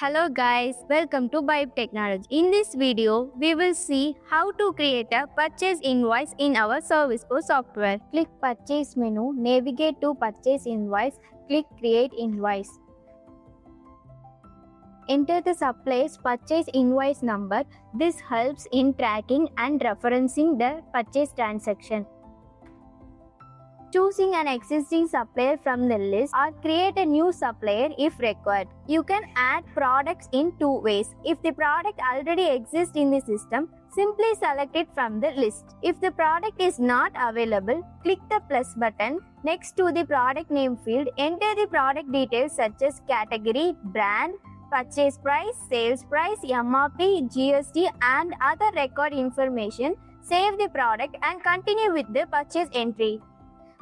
Hello guys, welcome to BUYP Technology. In this video, we will see how to create a purchase invoice in our Service4 software. Click Purchase menu, navigate to Purchase Invoice, click Create Invoice. Enter the supplier's purchase invoice number. This helps in tracking and referencing the purchase transaction. Choosing an existing supplier from the list or create a new supplier if required. You can add products in two ways. If the product already exists in the system, simply select it from the list. If the product is not available, click the plus button next to the product name field. Enter the product details such as category, brand, purchase price, sales price, MRP, GST and other record information. Save the product and continue with the purchase entry.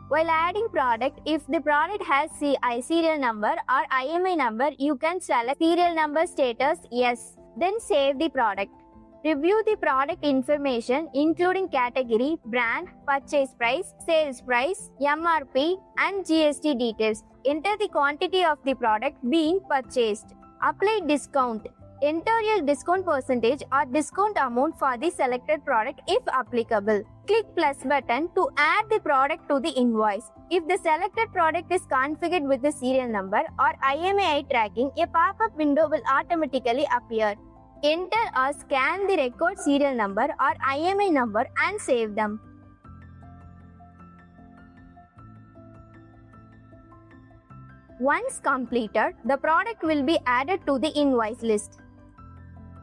While adding product, if the product has CI serial number or IMI number, you can select serial number status yes, then save the product. Review the product information including category, brand, purchase price, sales price, MRP and GST details. Enter the quantity of the product being purchased. Apply discount. Enter your discount percentage or discount amount for the selected product if applicable. Click plus button to add the product to the invoice. If the selected product is configured with the serial number or IMEI tracking, a pop-up window will automatically appear. Enter or scan the record serial number or IMEI number and save them. Once completed, the product will be added to the invoice list.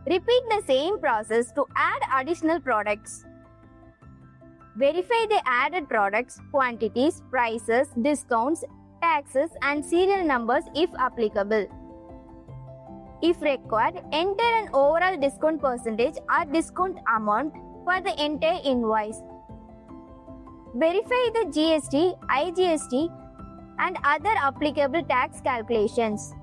Repeat the same process to add additional products. Verify the added products, quantities, prices, discounts, taxes and serial numbers if applicable. If required, enter an overall discount percentage or discount amount for the entire invoice. Verify the GST, IGST and other applicable tax calculations.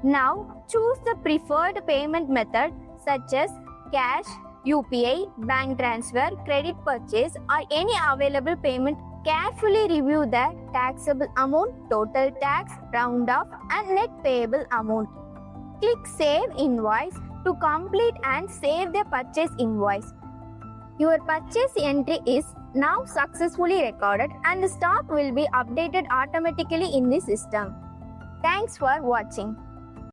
Now, choose the preferred payment method such as cash, UPI, bank transfer, credit purchase or any available payment. Carefully review the taxable amount, total tax, round off and net payable amount. Click Save Invoice to complete and save the purchase invoice. Your purchase entry is now successfully recorded and the stock will be updated automatically in the system. Thanks for watching.